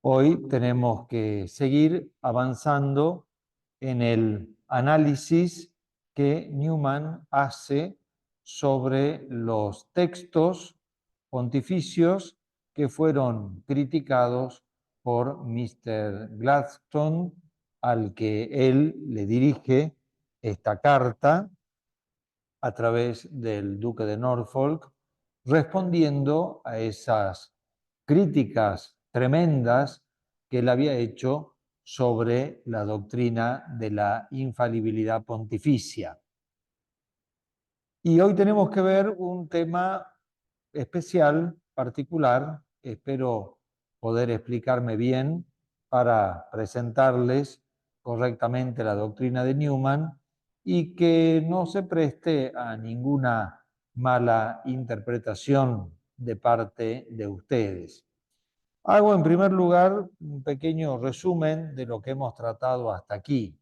Hoy tenemos que seguir avanzando en el análisis que Newman hace sobre los textos pontificios que fueron criticados por Mr. Gladstone, al que él le dirige esta carta a través del duque de Norfolk, respondiendo a esas críticas tremendas que él había hecho sobre la doctrina de la infalibilidad pontificia. Y hoy tenemos que ver un tema especial, particular. Espero poder explicarme bien para presentarles correctamente la doctrina de Newman y que no se preste a ninguna mala interpretación de parte de ustedes. Hago en primer lugar un pequeño resumen de lo que hemos tratado hasta aquí.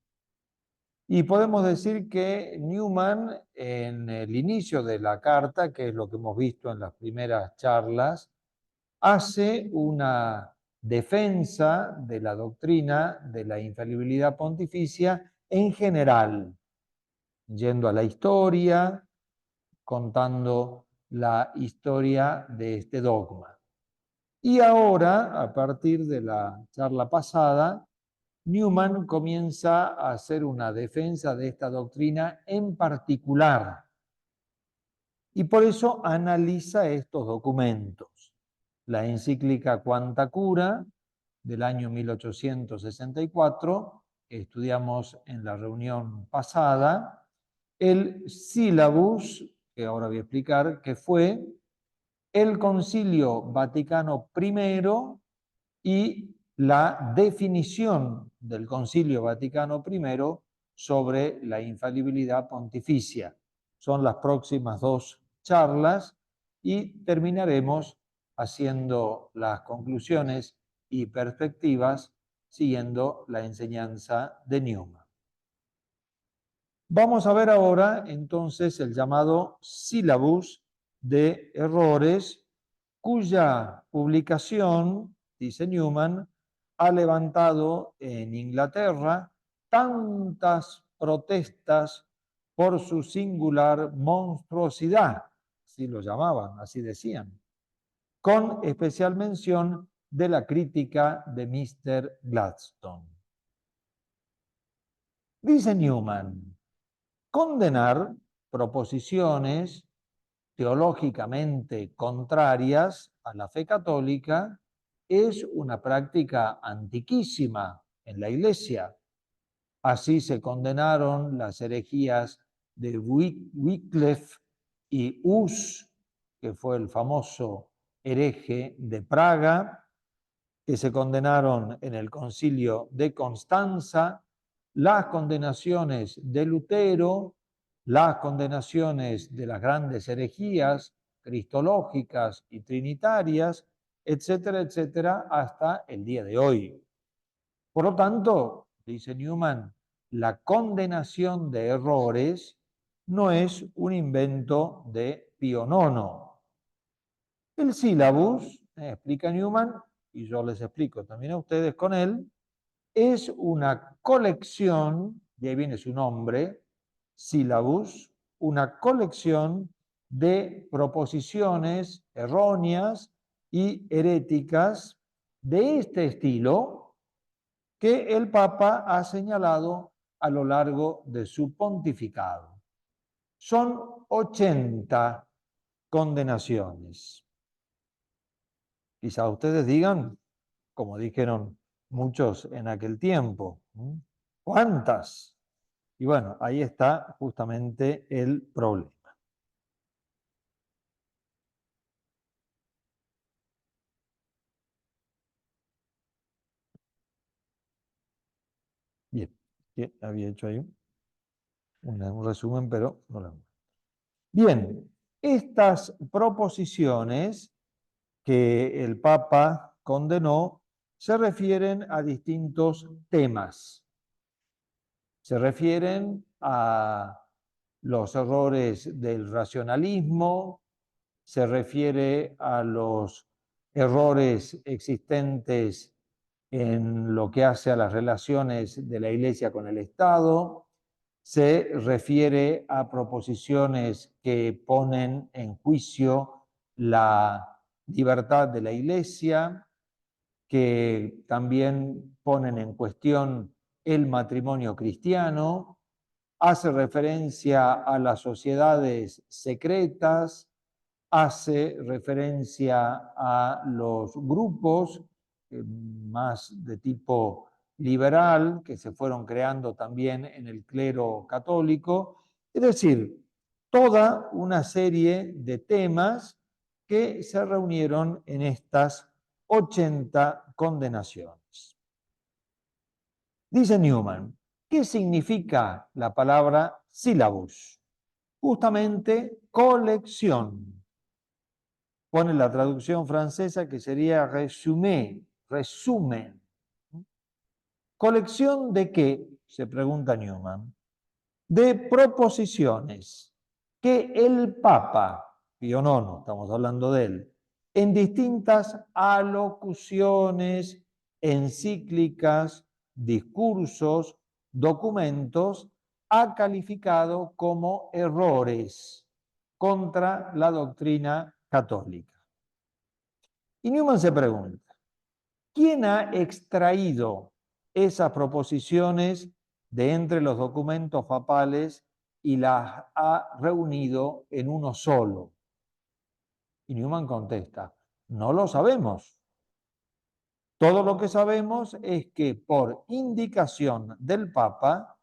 Y podemos decir que Newman, en el inicio de la carta, que es lo que hemos visto en las primeras charlas, hace una defensa de la doctrina de la infalibilidad pontificia en general, yendo a la historia, contando la historia de este dogma. Y ahora, a partir de la charla pasada, Newman comienza a hacer una defensa de esta doctrina en particular y por eso analiza estos documentos. La encíclica Quanta Cura del año 1864, que estudiamos en la reunión pasada, el sílabus, que ahora voy a explicar, que fue el Concilio Vaticano I y la definición del Concilio Vaticano I sobre la infalibilidad pontificia. Son las próximas dos charlas y terminaremos haciendo las conclusiones y perspectivas siguiendo la enseñanza de Newman. Vamos a ver ahora entonces el llamado sílabus de errores, cuya publicación, dice Newman, ha levantado en Inglaterra tantas protestas por su singular monstruosidad, así lo llamaban, así decían, con especial mención de la crítica de Mr. Gladstone. Dice Newman, condenar proposiciones teológicamente contrarias a la fe católica es una práctica antiquísima en la Iglesia. Así se condenaron las herejías de Wycliffe y Hus, que fue el famoso hereje de Praga, que se condenaron en el Concilio de Constanza, las condenaciones de Lutero, las condenaciones de las grandes herejías cristológicas y trinitarias, etcétera, etcétera, hasta el día de hoy. Por lo tanto, dice Newman, la condenación de errores no es un invento de Pío IX. El sílabus, explica Newman, y yo les explico también a ustedes con él, es una colección, de ahí viene su nombre, sílabus, una colección de proposiciones erróneas y heréticas de este estilo que el Papa ha señalado a lo largo de su pontificado. Son 80 condenaciones. Quizá ustedes digan, como dijeron muchos en aquel tiempo, ¿cuántas? Y bueno, ahí está justamente el problema. Bien, que había hecho ahí un resumen, pero no lo. Bien, estas proposiciones que el Papa condenó se refieren a distintos temas. Se refieren a los errores del racionalismo, se refiere a los errores existentes en lo que hace a las relaciones de la Iglesia con el Estado, se refiere a proposiciones que ponen en juicio la libertad de la Iglesia, que también ponen en cuestión el matrimonio cristiano, hace referencia a las sociedades secretas, hace referencia a los grupos más de tipo liberal que se fueron creando también en el clero católico, es decir, toda una serie de temas que se reunieron en estas 80 condenaciones. Dice Newman, ¿qué significa la palabra sílabus? Justamente colección. Pone la traducción francesa que sería résumé, resumen. ¿Colección de qué? Se pregunta Newman. De proposiciones que el Papa, Pío IX, estamos hablando de él, en distintas alocuciones, encíclicas, discursos, documentos, ha calificado como errores contra la doctrina católica. Y Newman se pregunta, ¿quién ha extraído esas proposiciones de entre los documentos papales y las ha reunido en uno solo? Y Newman contesta, no lo sabemos. Todo lo que sabemos es que por indicación del Papa,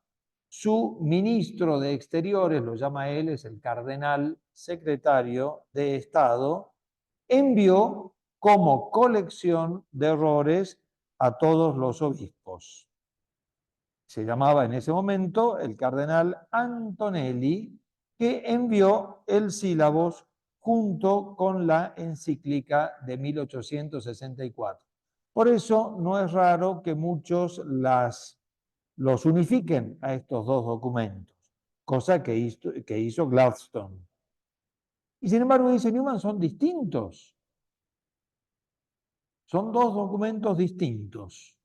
su ministro de Exteriores, lo llama él, es el cardenal secretario de Estado, envió como colección de errores a todos los obispos. Se llamaba en ese momento el cardenal Antonelli, que envió el sílabos junto con la encíclica de 1864. Por eso no es raro que muchos los unifiquen a estos dos documentos, cosa que hizo Gladstone. Y sin embargo, dice Newman, son distintos. Son dos documentos distintos.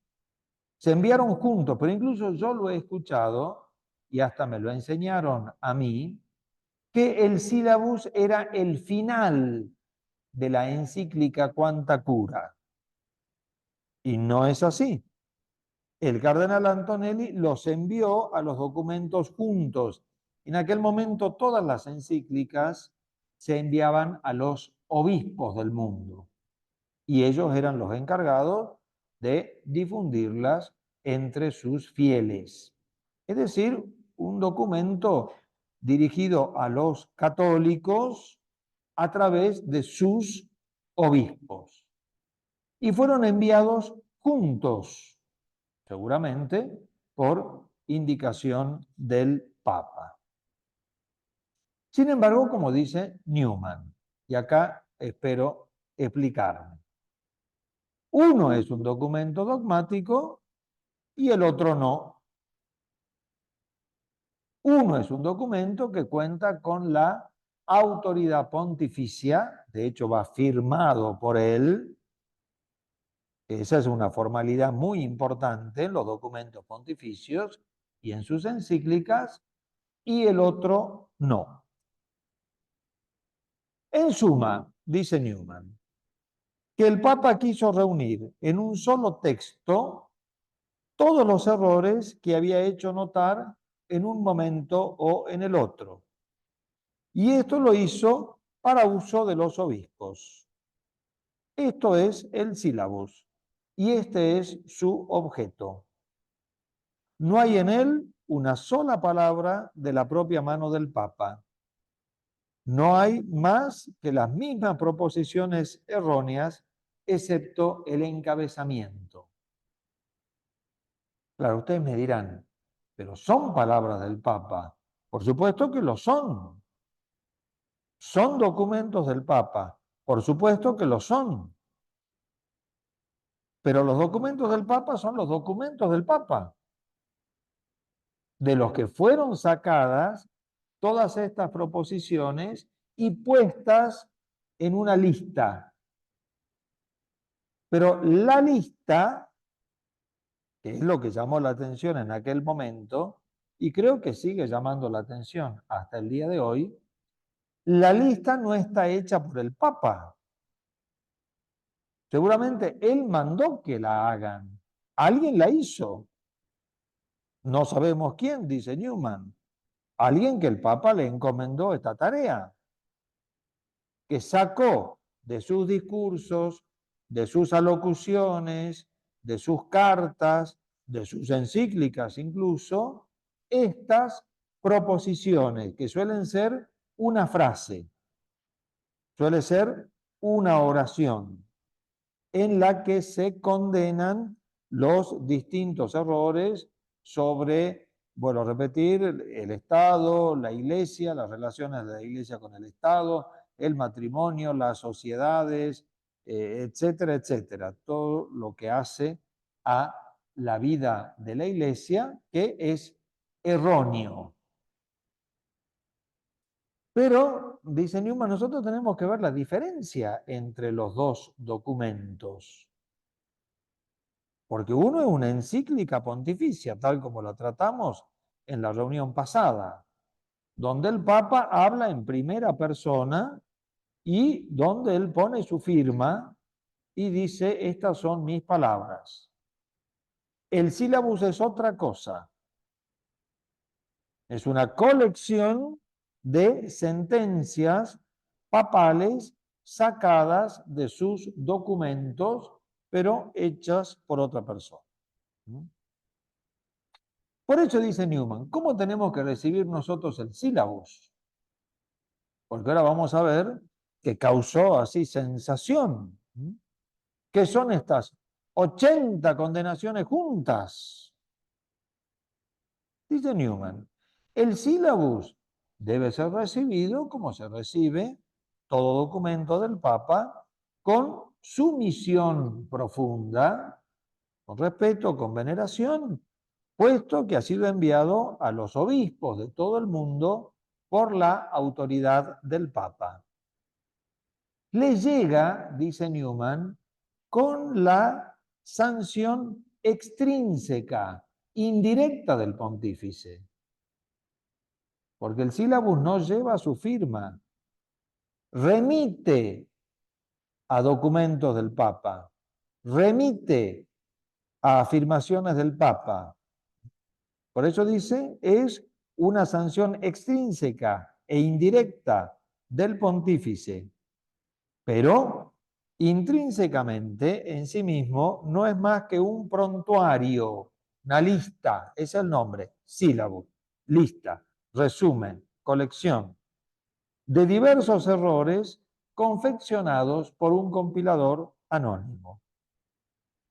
Se enviaron juntos, pero incluso yo lo he escuchado, y hasta me lo enseñaron a mí, que el sílabus era el final de la encíclica Quanta Cura. Y no es así. El cardenal Antonelli los envió a los documentos juntos. En aquel momento todas las encíclicas se enviaban a los obispos del mundo y ellos eran los encargados de difundirlas entre sus fieles. Es decir, un documento dirigido a los católicos a través de sus obispos. Y fueron enviados juntos, seguramente por indicación del Papa. Sin embargo, como dice Newman, y acá espero explicarme, uno es un documento dogmático y el otro no. Uno es un documento que cuenta con la autoridad pontificia, de hecho va firmado por él. Esa es una formalidad muy importante en los documentos pontificios y en sus encíclicas, y el otro no. En suma, dice Newman, que el Papa quiso reunir en un solo texto todos los errores que había hecho notar en un momento o en el otro. Y esto lo hizo para uso de los obispos. Esto es el sílabus y este es su objeto. No hay en él una sola palabra de la propia mano del Papa. No hay más que las mismas proposiciones erróneas, excepto el encabezamiento. Claro, ustedes me dirán, pero son palabras del Papa. Por supuesto que lo son. Son documentos del Papa. Por supuesto que lo son. Pero los documentos del Papa son los documentos del Papa, de los que fueron sacadas todas estas proposiciones y puestas en una lista. Pero la lista que es lo que llamó la atención en aquel momento, y creo que sigue llamando la atención hasta el día de hoy, la lista no está hecha por el Papa. Seguramente él mandó que la hagan. Alguien la hizo. No sabemos quién, dice Newman. Alguien que el Papa le encomendó esta tarea, que sacó de sus discursos, de sus alocuciones, de sus cartas, de sus encíclicas incluso, estas proposiciones, que suelen ser una frase, suele ser una oración, en la que se condenan los distintos errores sobre, bueno, repetir, el Estado, la Iglesia, las relaciones de la Iglesia con el Estado, el matrimonio, las sociedades, etcétera, etcétera. Todo lo que hace a la vida de la Iglesia, que es erróneo. Pero, dice Newman, nosotros tenemos que ver la diferencia entre los dos documentos. Porque uno es una encíclica pontificia, tal como la tratamos en la reunión pasada, donde el Papa habla en primera persona y donde él pone su firma y dice, estas son mis palabras. El sílabus es otra cosa. Es una colección de sentencias papales sacadas de sus documentos, pero hechas por otra persona. Por eso dice Newman, ¿cómo tenemos que recibir nosotros el sílabus? Porque ahora vamos a ver que causó así sensación. ¿Qué son estas 80 condenaciones juntas? Dice Newman, el sílabus debe ser recibido como se recibe todo documento del Papa, con sumisión profunda, con respeto, con veneración, puesto que ha sido enviado a los obispos de todo el mundo por la autoridad del Papa. Le llega, dice Newman, con la sanción extrínseca, indirecta del pontífice, porque el sílabus no lleva su firma, remite a documentos del Papa, remite a afirmaciones del Papa. Por eso dice, es una sanción extrínseca e indirecta del pontífice, pero intrínsecamente en sí mismo no es más que un prontuario, una lista, ese es el nombre, sílabo, lista, resumen, colección, de diversos errores confeccionados por un compilador anónimo.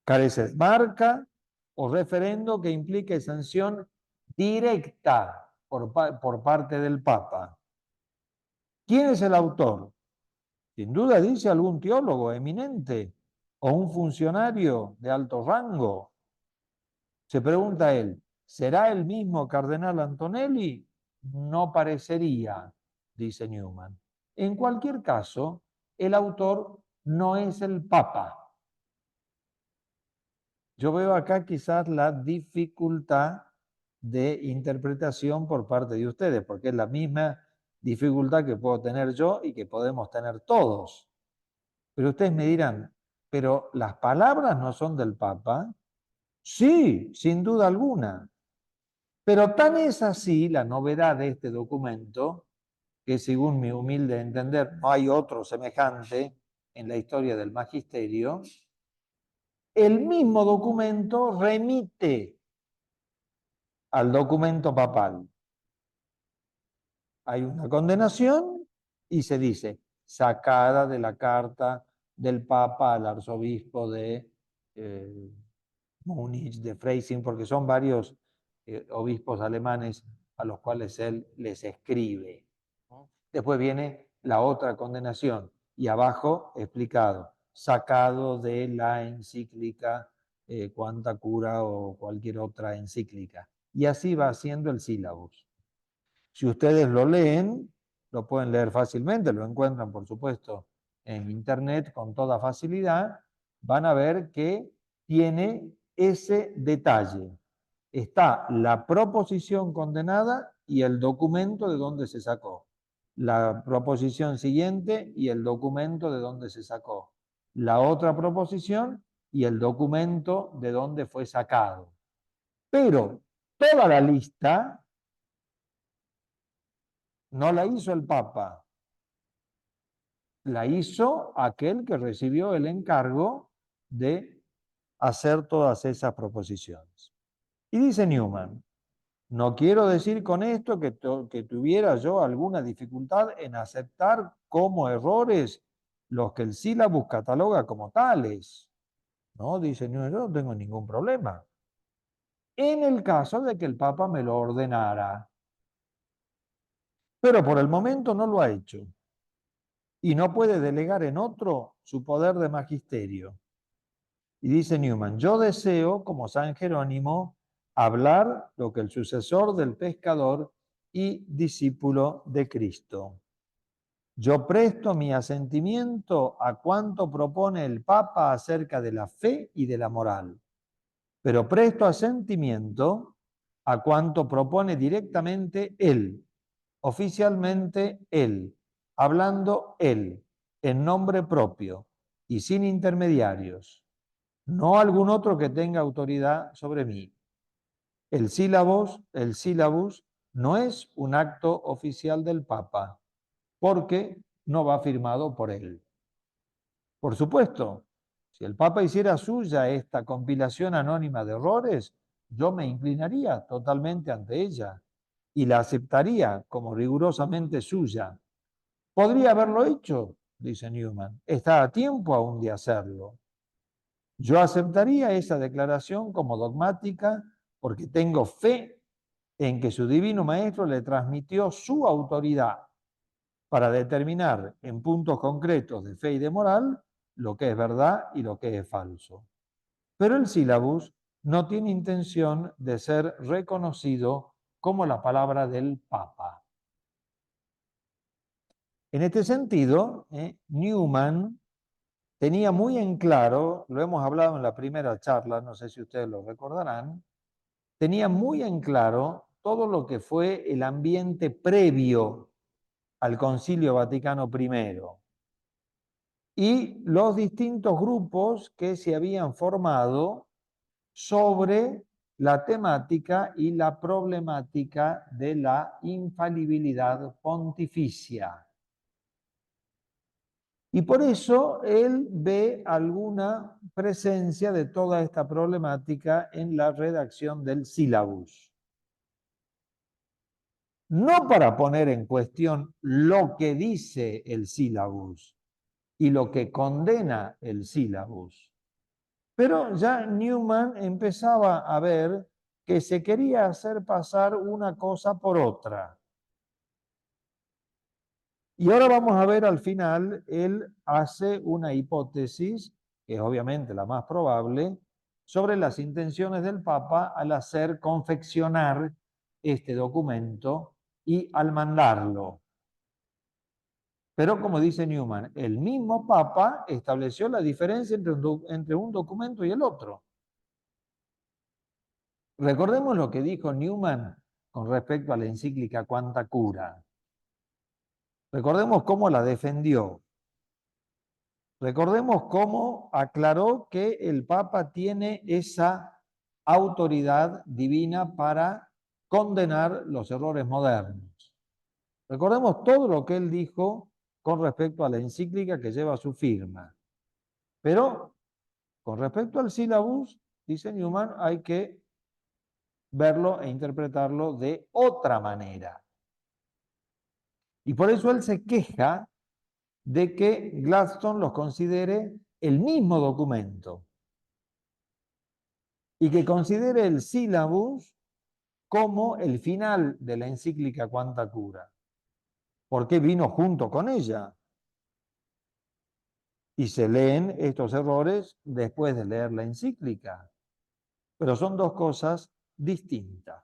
Carece de marca o referendo que implique sanción directa por parte del Papa. ¿Quién es el autor? Sin duda dice algún teólogo eminente o un funcionario de alto rango. Se pregunta él, ¿será el mismo cardenal Antonelli? No parecería, dice Newman. En cualquier caso, el autor no es el Papa. Yo veo acá quizás la dificultad de interpretación por parte de ustedes, porque es la misma dificultad que puedo tener yo y que podemos tener todos. Pero ustedes me dirán, ¿pero las palabras no son del Papa? Sí, sin duda alguna. Pero tan es así la novedad de este documento, que según mi humilde entender no hay otro semejante en la historia del magisterio, el mismo documento remite al documento papal. Hay una condenación y se dice, sacada de la carta del Papa al arzobispo de Múnich, de Freising, porque son varios obispos alemanes a los cuales él les escribe. Después viene la otra condenación y abajo explicado, sacado de la encíclica Quanta Cura o cualquier otra encíclica. Y así va haciendo el sílabus. Si ustedes lo leen, lo pueden leer fácilmente, lo encuentran, por supuesto, en internet con toda facilidad, van a ver que tiene ese detalle. Está la proposición condenada y el documento de donde se sacó. La proposición siguiente y el documento de donde se sacó. La otra proposición y el documento de donde fue sacado. Pero toda la lista no la hizo el Papa, la hizo aquel que recibió el encargo de hacer todas esas proposiciones. Y dice Newman, no quiero decir con esto que tuviera yo alguna dificultad en aceptar como errores los que el sílabus cataloga como tales. No, dice Newman, yo no tengo ningún problema. En el caso de que el Papa me lo ordenara. Pero por el momento no lo ha hecho. Y no puede delegar en otro su poder de magisterio. Y dice Newman, yo deseo, como San Jerónimo, hablar lo que el sucesor del pescador y discípulo de Cristo. Yo presto mi asentimiento a cuanto propone el Papa acerca de la fe y de la moral, pero presto asentimiento a cuanto propone directamente él, oficialmente él, hablando él, en nombre propio y sin intermediarios, no algún otro que tenga autoridad sobre mí. El sílabus no es un acto oficial del Papa, porque no va firmado por él. Por supuesto, si el Papa hiciera suya esta compilación anónima de errores, yo me inclinaría totalmente ante ella y la aceptaría como rigurosamente suya. ¿Podría haberlo hecho? Dice Newman. Está a tiempo aún de hacerlo. Yo aceptaría esa declaración como dogmática porque tengo fe en que su divino maestro le transmitió su autoridad para determinar en puntos concretos de fe y de moral lo que es verdad y lo que es falso. Pero el sílabus no tiene intención de ser reconocido como la palabra del Papa. En este sentido, Newman tenía muy en claro, lo hemos hablado en la primera charla, no sé si ustedes lo recordarán, tenía muy en claro todo lo que fue el ambiente previo al Concilio Vaticano I y los distintos grupos que se habían formado sobre la temática y la problemática de la infalibilidad pontificia. Y por eso él ve alguna presencia de toda esta problemática en la redacción del sílabus. No para poner en cuestión lo que dice el sílabus y lo que condena el sílabus, pero ya Newman empezaba a ver que se quería hacer pasar una cosa por otra. Y ahora vamos a ver al final, él hace una hipótesis, que es obviamente la más probable, sobre las intenciones del Papa al hacer confeccionar este documento y al mandarlo. Pero como dice Newman, el mismo Papa estableció la diferencia entre un documento y el otro. Recordemos lo que dijo Newman con respecto a la encíclica Quanta Cura. Recordemos cómo la defendió. Recordemos cómo aclaró que el Papa tiene esa autoridad divina para condenar los errores modernos. Recordemos todo lo que él dijo con respecto a la encíclica que lleva su firma. Pero con respecto al sílabus, dice Newman, hay que verlo e interpretarlo de otra manera. Y por eso él se queja de que Gladstone los considere el mismo documento y que considere el sílabus como el final de la encíclica Quanta Cura, porque vino junto con ella. Y se leen estos errores después de leer la encíclica, pero son dos cosas distintas.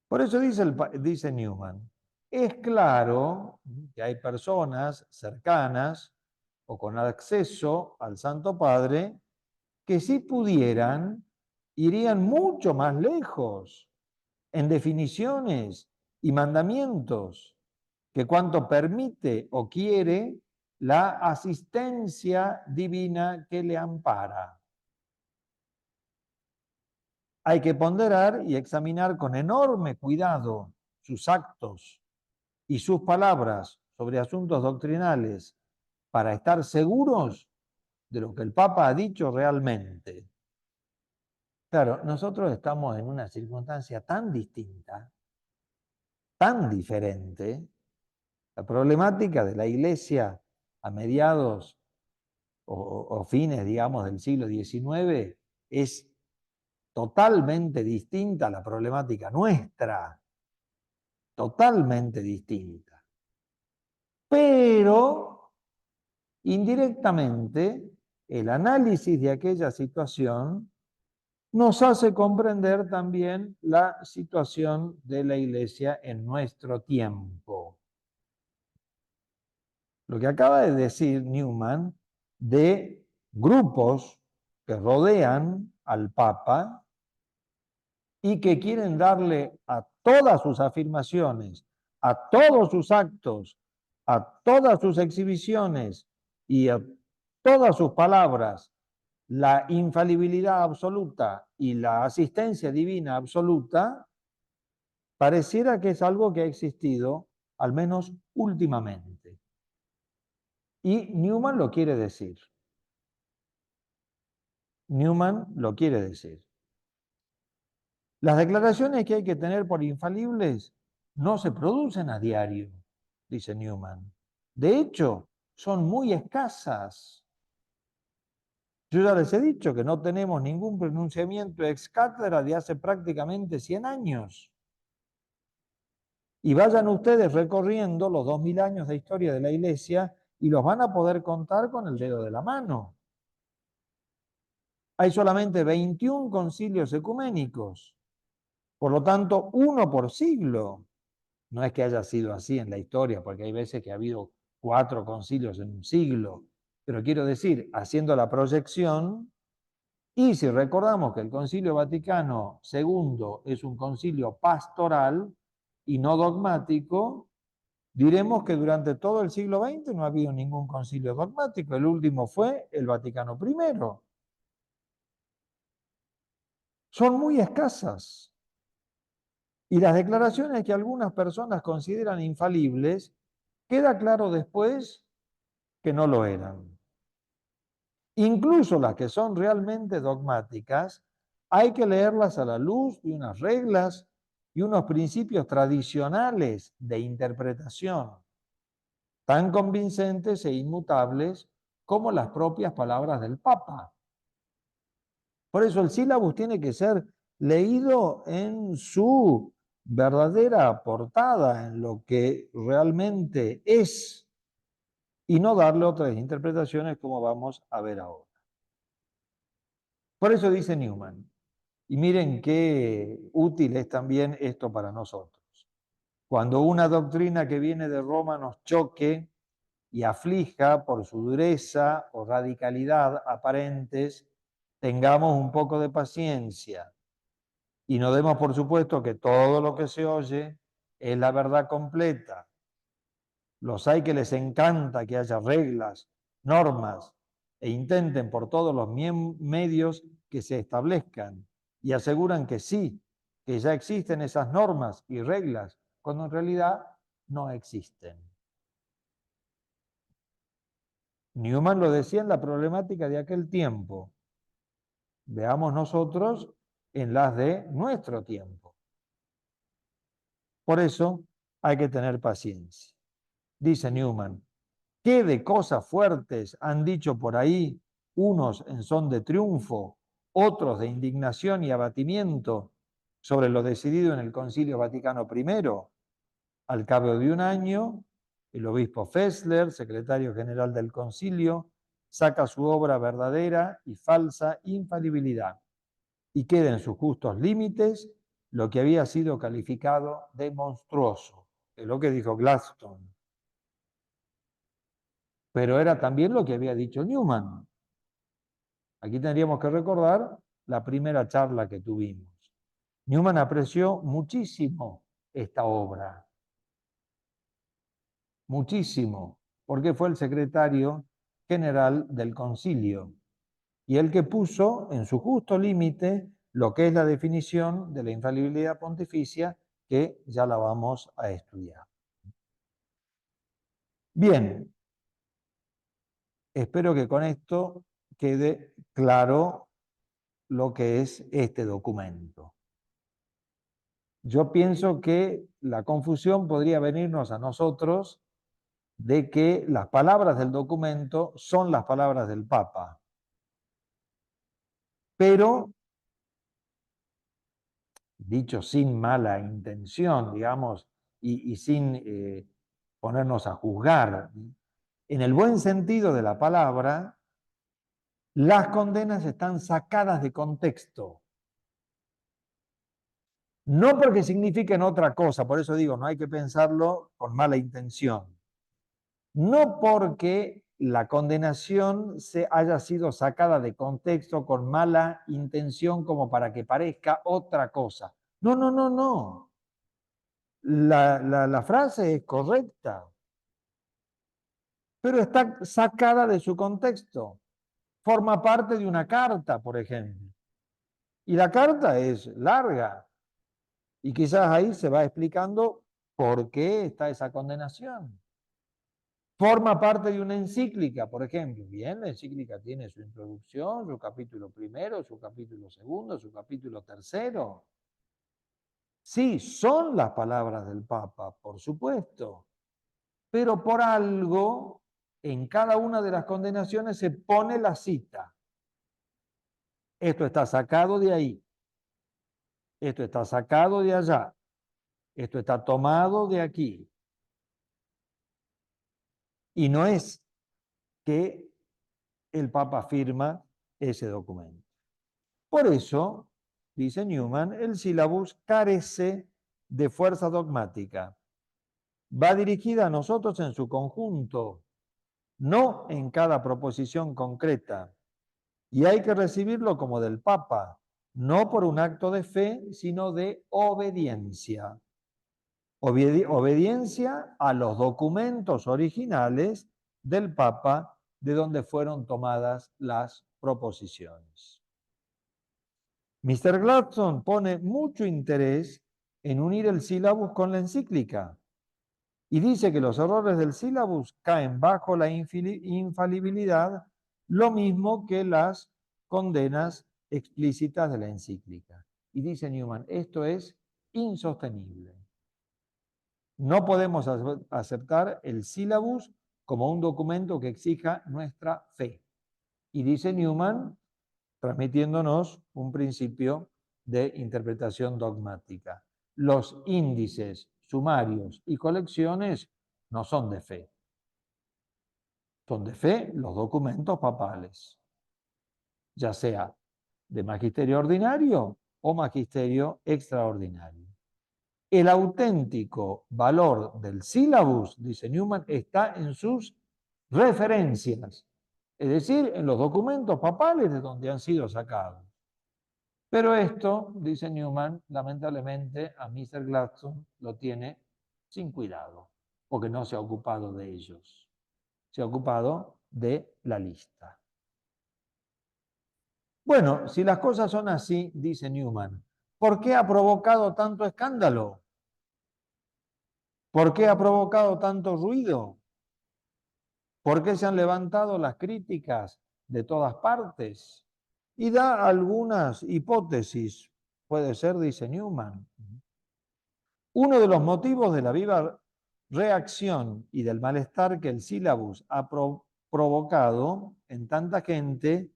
Por eso dice Newman, es claro que hay personas cercanas o con acceso al Santo Padre que si pudieran, irían mucho más lejos en definiciones y mandamientos que cuanto permite o quiere la asistencia divina que le ampara. Hay que ponderar y examinar con enorme cuidado sus actos y sus palabras sobre asuntos doctrinales para estar seguros de lo que el Papa ha dicho realmente. Claro, nosotros estamos en una circunstancia tan distinta, tan diferente. La problemática de la Iglesia a mediados o fines, digamos, del siglo XIX es totalmente distinta a la problemática nuestra, totalmente distinta. Pero, indirectamente, el análisis de aquella situación nos hace comprender también la situación de la Iglesia en nuestro tiempo. Lo que acaba de decir Newman de grupos que rodean al Papa y que quieren darle a todas sus afirmaciones, a todos sus actos, a todas sus exhibiciones y a todas sus palabras la infalibilidad absoluta y la asistencia divina absoluta, pareciera que es algo que ha existido, al menos últimamente. Y Newman lo quiere decir. Newman lo quiere decir. Las declaraciones que hay que tener por infalibles no se producen a diario, dice Newman. De hecho, son muy escasas. Yo ya les he dicho que no tenemos ningún pronunciamiento ex cátedra de hace prácticamente 100 años. Y vayan ustedes recorriendo los 2000 años de historia de la Iglesia y los van a poder contar con el dedo de la mano. Hay solamente 21 concilios ecuménicos, por lo tanto, uno por siglo. No es que haya sido así en la historia, porque hay veces que ha habido 4 concilios en un siglo, pero quiero decir, haciendo la proyección, y si recordamos que el Concilio Vaticano II es un concilio pastoral y no dogmático, diremos que durante todo el siglo XX no ha habido ningún concilio dogmático. El último fue el Vaticano I. Son muy escasas. Y las declaraciones que algunas personas consideran infalibles, queda claro después que no lo eran. Incluso las que son realmente dogmáticas, hay que leerlas a la luz de unas reglas y unos principios tradicionales de interpretación, tan convincentes e inmutables como las propias palabras del Papa. Por eso el sílabus tiene que ser leído en su verdadera portada, en lo que realmente es, y no darle otras interpretaciones como vamos a ver ahora. Por eso dice Newman, y miren qué útil es también esto para nosotros. Cuando una doctrina que viene de Roma nos choque y aflija por su dureza o radicalidad aparentes, tengamos un poco de paciencia y no demos por supuesto que todo lo que se oye es la verdad completa. Los hay que les encanta que haya reglas, normas, e intenten por todos los medios que se establezcan y aseguran que sí, que ya existen esas normas y reglas, cuando en realidad no existen. Newman lo decía en la problemática de aquel tiempo. Veamos nosotros en las de nuestro tiempo. Por eso hay que tener paciencia. Dice Newman, ¿qué de cosas fuertes han dicho por ahí, unos en son de triunfo, otros de indignación y abatimiento, sobre lo decidido en el Concilio Vaticano I? Al cabo de un año, el obispo Fessler, secretario general del concilio, saca su obra verdadera y falsa infalibilidad y queda en sus justos límites lo que había sido calificado de monstruoso, es lo que dijo Gladstone. Pero era también lo que había dicho Newman. Aquí tendríamos que recordar la primera charla que tuvimos. Newman apreció muchísimo esta obra, muchísimo, porque fue el secretario general del concilio y el que puso en su justo límite lo que es la definición de la infalibilidad pontificia, que ya la vamos a estudiar. Bien, espero que con esto quede claro lo que es este documento. Yo pienso que la confusión podría venirnos a nosotros de que las palabras del documento son las palabras del Papa. Pero, dicho sin mala intención, digamos, y sin ponernos a juzgar, en el buen sentido de la palabra, las condenas están sacadas de contexto. No porque signifiquen otra cosa, por eso digo, no hay que pensarlo con mala intención. No porque la condenación se haya sido sacada de contexto con mala intención como para que parezca otra cosa. No, no, no, no. La frase es correcta, pero está sacada de su contexto. Forma parte de una carta, por ejemplo. Y la carta es larga. Y quizás ahí se va explicando por qué está esa condenación. Forma parte de una encíclica, por ejemplo. Bien, la encíclica tiene su introducción, su capítulo primero, su capítulo segundo, su capítulo tercero. Sí, son las palabras del Papa, por supuesto, pero por algo en cada una de las condenaciones se pone la cita. Esto está sacado de ahí, esto está sacado de allá, esto está tomado de aquí. Y no es que el Papa firma ese documento. Por eso, dice Newman, el sílabus carece de fuerza dogmática. Va dirigida a nosotros en su conjunto, no en cada proposición concreta. Y hay que recibirlo como del Papa, no por un acto de fe, sino de obediencia. Obediencia a los documentos originales del Papa, de donde fueron tomadas las proposiciones. Mr. Gladstone pone mucho interés en unir el sílabus con la encíclica y dice que los errores del sílabus caen bajo la infalibilidad, lo mismo que las condenas explícitas de la encíclica. Y dice Newman, esto es insostenible. No podemos aceptar el sílabus como un documento que exija nuestra fe. Y dice Newman, transmitiéndonos un principio de interpretación dogmática. Los índices, sumarios y colecciones no son de fe. Son de fe los documentos papales, ya sea de magisterio ordinario o magisterio extraordinario. El auténtico valor del sílabus, dice Newman, está en sus referencias, es decir, en los documentos papales de donde han sido sacados. Pero esto, dice Newman, lamentablemente a Mr. Gladstone lo tiene sin cuidado, porque no se ha ocupado de ellos. Se ha ocupado de la lista. Bueno, si las cosas son así, dice Newman, ¿por qué ha provocado tanto escándalo? ¿Por qué ha provocado tanto ruido? ¿Por qué se han levantado las críticas de todas partes? Y da algunas hipótesis. Puede ser, dice Newman. Uno de los motivos de la viva reacción y del malestar que el sílabus ha provocado en tanta gente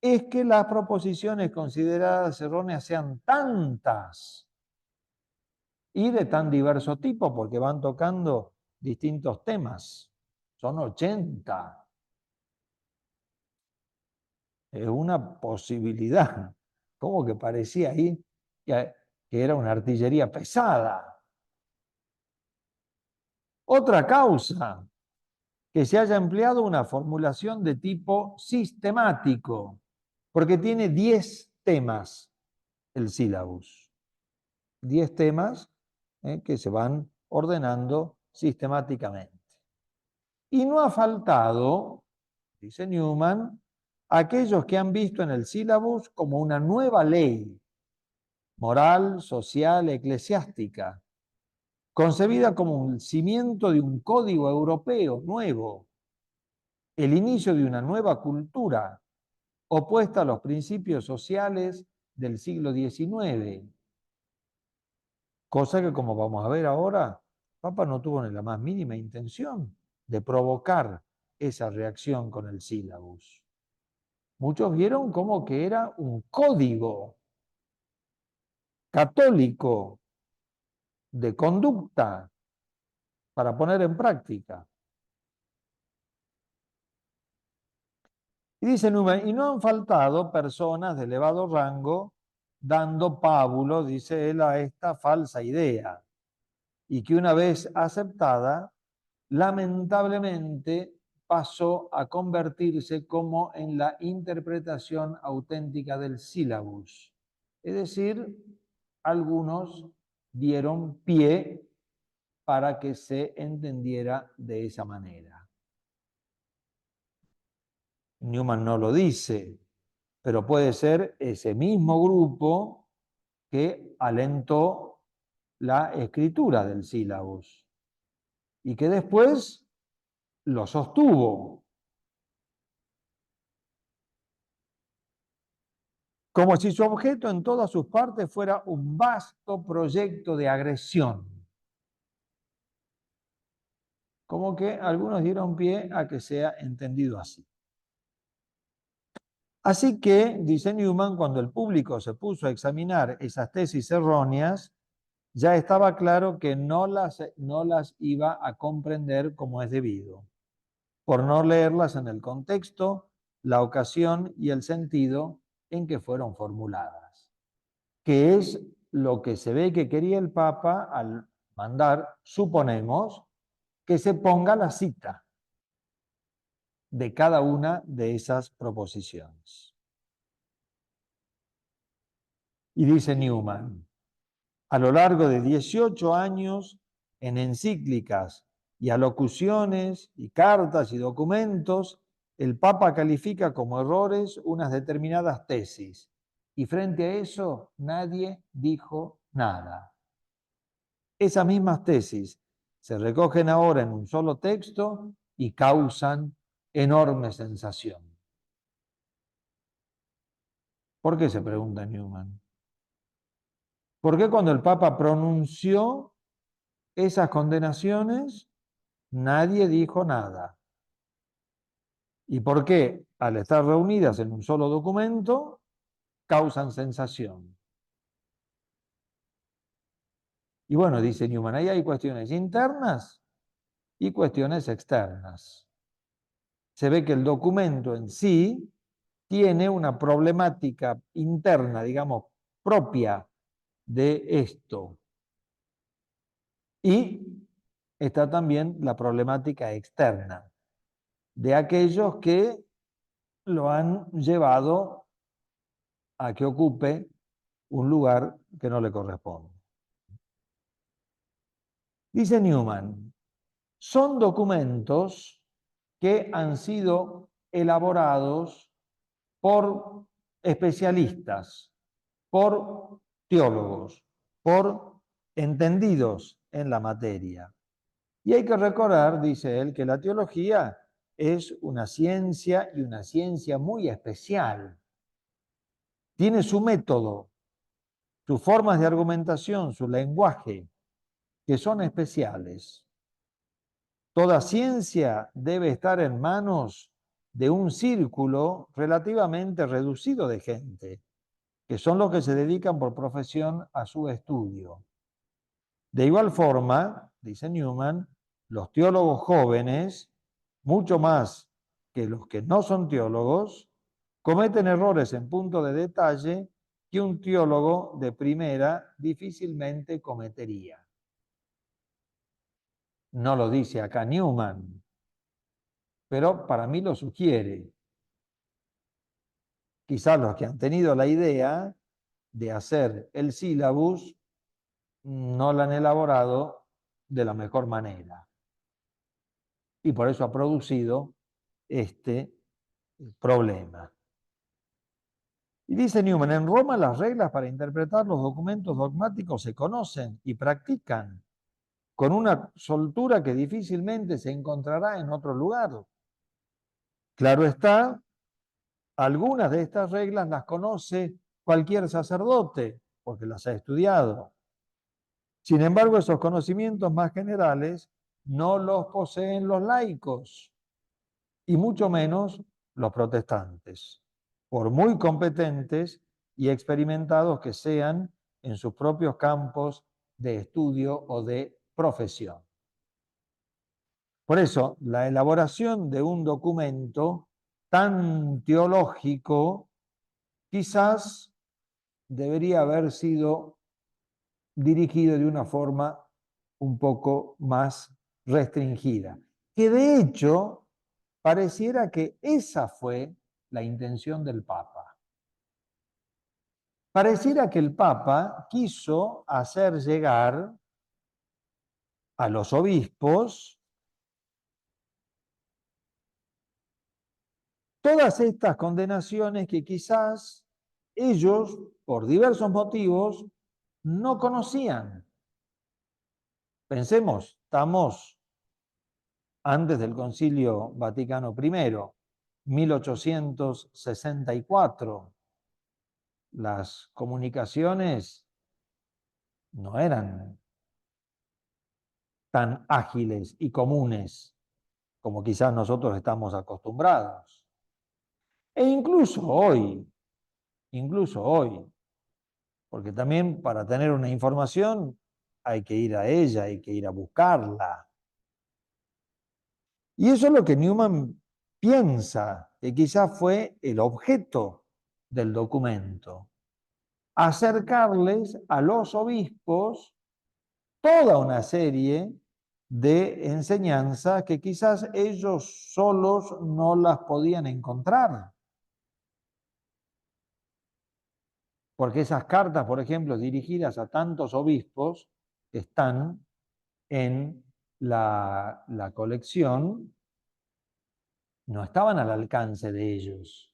es que las proposiciones consideradas erróneas sean tantas y de tan diverso tipo, porque van tocando distintos temas. Son 80. Es una posibilidad. Como que parecía ahí que era una artillería pesada. Otra causa, que se haya empleado una formulación de tipo sistemático, porque tiene 10 temas el sílabus. 10 temas que se van ordenando sistemáticamente. Y no ha faltado, dice Newman, aquellos que han visto en el sílabus como una nueva ley moral, social, eclesiástica, concebida como el cimiento de un código europeo nuevo, el inicio de una nueva cultura opuesta a los principios sociales del siglo XIX, cosa que, como vamos a ver ahora, Papa no tuvo ni la más mínima intención de provocar esa reacción con el sílabus. Muchos vieron como que era un código católico de conducta para poner en práctica. Y dice Newman, y no han faltado personas de elevado rango dando pábulo, dice él, a esta falsa idea, y que una vez aceptada, lamentablemente pasó a convertirse como en la interpretación auténtica del sílabus. Es decir, algunos dieron pie para que se entendiera de esa manera. Newman no lo dice, pero puede ser ese mismo grupo que alentó la escritura del sílabus y que después lo sostuvo, como si su objeto en todas sus partes fuera un vasto proyecto de agresión. Como que algunos dieron pie a que sea entendido así. Así que, dice Newman, cuando el público se puso a examinar esas tesis erróneas, ya estaba claro que no las iba a comprender como es debido, por no leerlas en el contexto, la ocasión y el sentido en que fueron formuladas, que es lo que se ve que quería el Papa al mandar, suponemos, que se ponga la cita de cada una de esas proposiciones. Y dice Newman, a lo largo de 18 años, en encíclicas y alocuciones y cartas y documentos, el Papa califica como errores unas determinadas tesis. Y frente a eso, nadie dijo nada. Esas mismas tesis se recogen ahora en un solo texto y causan enorme sensación. ¿Por qué se pregunta Newman? ¿Por qué cuando el Papa pronunció esas condenaciones, nadie dijo nada? ¿Y por qué, al estar reunidas en un solo documento, causan sensación? Y bueno, dice Newman, ahí hay cuestiones internas y cuestiones externas. Se ve que el documento en sí tiene una problemática interna, digamos, propia de esto. Y está también la problemática externa de aquellos que lo han llevado a que ocupe un lugar que no le corresponde. Dice Newman, son documentos que han sido elaborados por especialistas, por teólogos, por entendidos en la materia. Y hay que recordar, dice él, que la teología es una ciencia y una ciencia muy especial. Tiene su método, sus formas de argumentación, su lenguaje, que son especiales. Toda ciencia debe estar en manos de un círculo relativamente reducido de gente, que son los que se dedican por profesión a su estudio. De igual forma, dice Newman, los teólogos jóvenes, mucho más que los que no son teólogos, cometen errores en punto de detalle que un teólogo de primera difícilmente cometería. No lo dice acá Newman, pero para mí lo sugiere. quizás los que han tenido la idea de hacer el sílabus no lo han elaborado de la mejor manera. Y por eso ha producido este problema. Y dice Newman, en Roma las reglas para interpretar los documentos dogmáticos se conocen y practican con una soltura que difícilmente se encontrará en otro lugar. Claro está, algunas de estas reglas las conoce cualquier sacerdote, porque las ha estudiado. Sin embargo, esos conocimientos más generales no los poseen los laicos, y mucho menos los protestantes, por muy competentes y experimentados que sean en sus propios campos de estudio o de profesión. Por eso, la elaboración de un documento tan teológico quizás debería haber sido dirigido de una forma un poco más restringida, que de hecho pareciera que esa fue la intención del Papa. Pareciera que el Papa quiso hacer llegar a los obispos todas estas condenaciones que quizás ellos, por diversos motivos, no conocían. Pensemos, estamos antes del Concilio Vaticano I, 1864. Las comunicaciones no eran tan ágiles y comunes como quizás nosotros estamos acostumbrados. E incluso hoy, porque también para tener una información hay que ir a ella, hay que ir a buscarla. Y eso es lo que Newman piensa, que quizás fue el objeto del documento. Acercarles a los obispos toda una serie de enseñanzas que quizás ellos solos no las podían encontrar. Porque esas cartas, por ejemplo, dirigidas a tantos obispos, están en la colección, no estaban al alcance de ellos.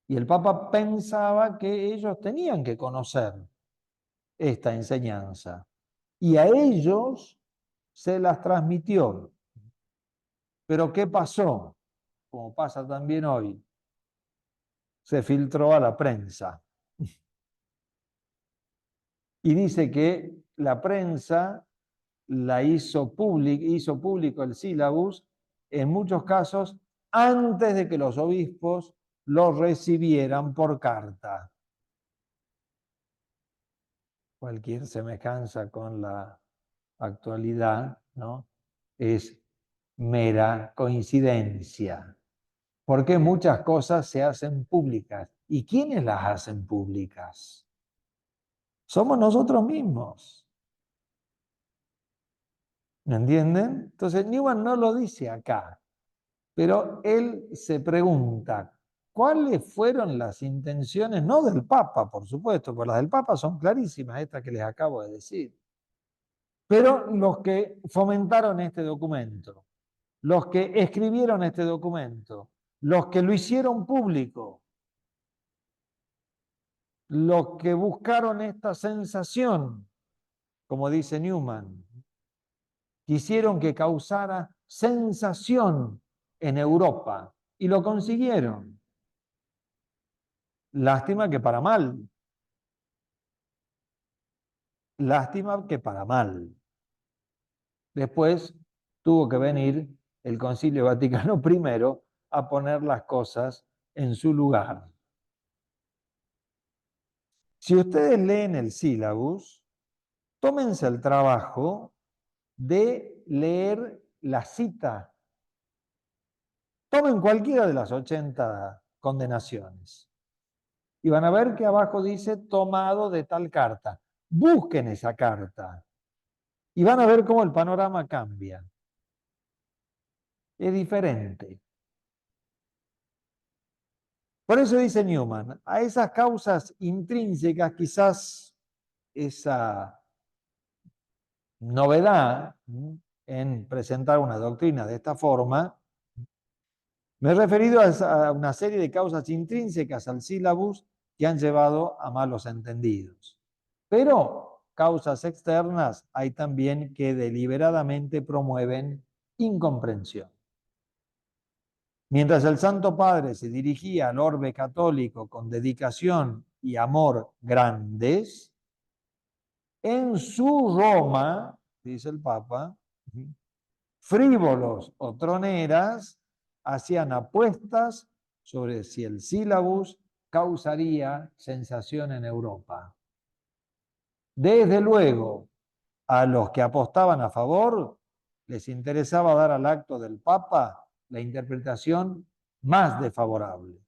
Y el Papa pensaba que ellos tenían que conocer esta enseñanza. Y a ellos se las transmitió. Pero ¿qué pasó? Como pasa también hoy, se filtró a la prensa. Y dice que la prensa hizo público el sílabus, en muchos casos, antes de que los obispos lo recibieran por carta. Cualquier semejanza con la actualidad, ¿no?, es mera coincidencia. Porque muchas cosas se hacen públicas. ¿Y quiénes las hacen públicas? Somos nosotros mismos. ¿Me entienden? Entonces, Newman no lo dice acá, pero él se pregunta, ¿cuáles fueron las intenciones? No del Papa, por supuesto, porque las del Papa son clarísimas, estas que les acabo de decir. Pero los que fomentaron este documento, los que escribieron este documento, los que lo hicieron público, los que buscaron esta sensación, como dice Newman, quisieron que causara sensación en Europa y lo consiguieron. Lástima que para mal. Lástima que para mal. Después tuvo que venir el Concilio Vaticano I a poner las cosas en su lugar. Si ustedes leen el sílabus, tómense el trabajo de leer la cita. Tomen cualquiera de las 80 condenaciones y van a ver que abajo dice tomado de tal carta. Busquen esa carta y van a ver cómo el panorama cambia. Es diferente. Por eso dice Newman, a esas causas intrínsecas, quizás esa novedad en presentar una doctrina de esta forma, me he referido a una serie de causas intrínsecas al sílabus que han llevado a malos entendidos. Pero causas externas hay también que deliberadamente promueven incomprensión. Mientras el Santo Padre se dirigía al orbe católico con dedicación y amor grandes, en su Roma, dice el Papa, frívolos o troneras hacían apuestas sobre si el sílabus causaría sensación en Europa. Desde luego, a los que apostaban a favor, les interesaba dar al acto del Papa la interpretación más desfavorable.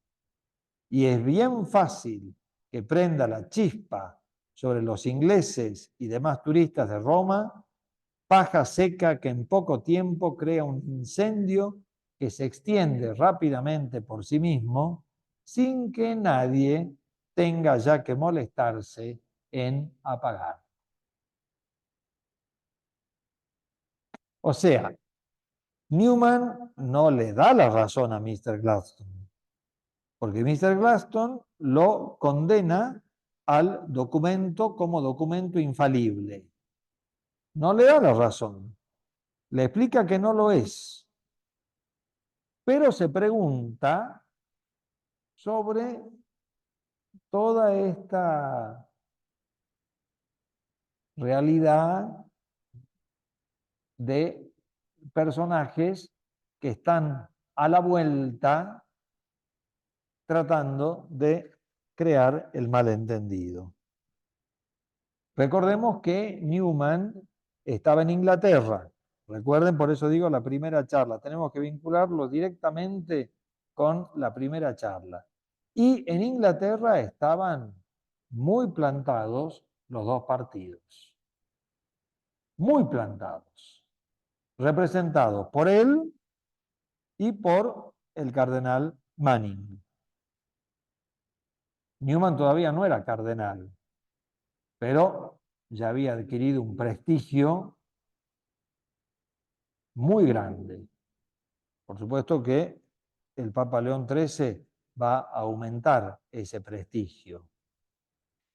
Y es bien fácil que prenda la chispa sobre los ingleses y demás turistas de Roma, paja seca que en poco tiempo crea un incendio que se extiende rápidamente por sí mismo, sin que nadie tenga ya que molestarse en apagar. O sea, Newman no le da la razón a Mr. Gladstone, porque Mr. Gladstone lo condena al documento como documento infalible. No le da la razón, le explica que no lo es, pero se pregunta sobre toda esta realidad de personajes que están a la vuelta tratando de crear el malentendido. Recordemos que Newman estaba en Inglaterra. Recuerden, por eso digo la primera charla. Tenemos que vincularlo directamente con la primera charla. Y en Inglaterra estaban muy plantados los dos partidos. Muy plantados. Representados por él y por el cardenal Manning. Newman todavía no era cardenal, pero ya había adquirido un prestigio muy grande. Por supuesto que el Papa León XIII va a aumentar ese prestigio.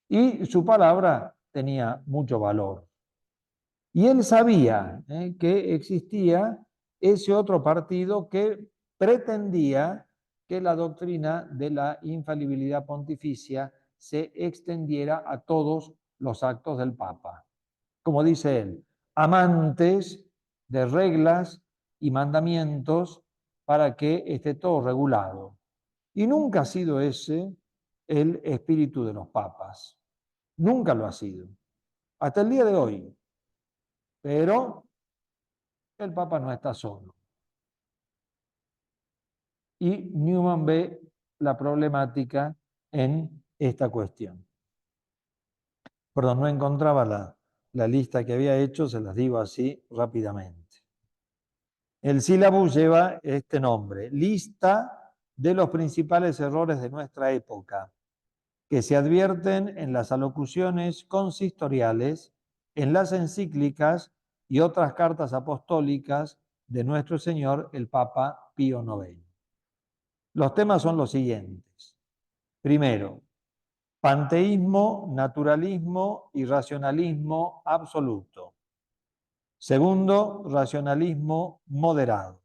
Y su palabra tenía mucho valor. Y él sabía que existía ese otro partido que pretendía que la doctrina de la infalibilidad pontificia se extendiera a todos los actos del Papa. Como dice él, amantes de reglas y mandamientos para que esté todo regulado. Y nunca ha sido ese el espíritu de los papas. Nunca lo ha sido. Hasta el día de hoy. Pero el Papa no está solo. Y Newman ve la problemática en esta cuestión. Perdón, no encontraba la lista que había hecho, se las digo así rápidamente. El sílabus lleva este nombre, lista de los principales errores de nuestra época, que se advierten en las alocuciones consistoriales, en las encíclicas y otras cartas apostólicas de nuestro Señor el Papa Pío IX. Los temas son los siguientes. Primero, panteísmo, naturalismo y racionalismo absoluto. Segundo, racionalismo moderado.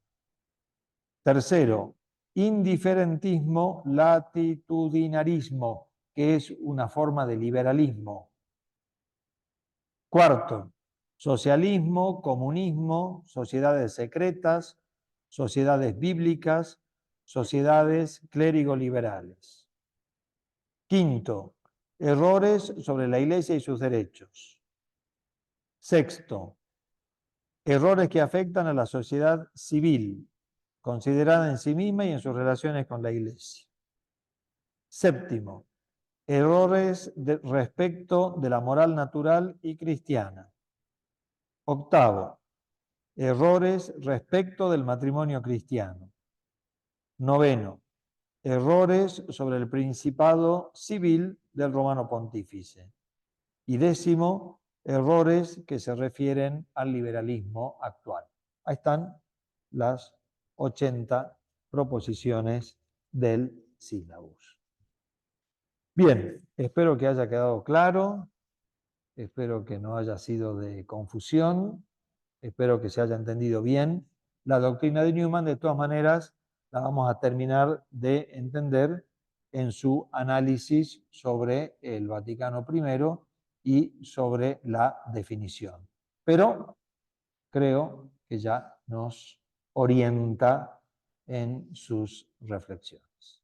Tercero, indiferentismo, latitudinarismo, que es una forma de liberalismo. Cuarto, socialismo, comunismo, sociedades secretas, sociedades bíblicas, sociedades clérigo-liberales. Quinto, errores sobre la Iglesia y sus derechos. Sexto, errores que afectan a la sociedad civil, considerada en sí misma y en sus relaciones con la Iglesia. Séptimo, errores respecto de la moral natural y cristiana. Octavo, errores respecto del matrimonio cristiano. Noveno, errores sobre el principado civil del romano pontífice. Y 10, errores que se refieren al liberalismo actual. Ahí están las 80 proposiciones del sílabus. Bien, espero que haya quedado claro, espero que no haya sido de confusión, espero que se haya entendido bien. La doctrina de Newman, de todas maneras, la vamos a terminar de entender en su análisis sobre el Vaticano I y sobre la definición. Pero creo que ya nos orienta en sus reflexiones.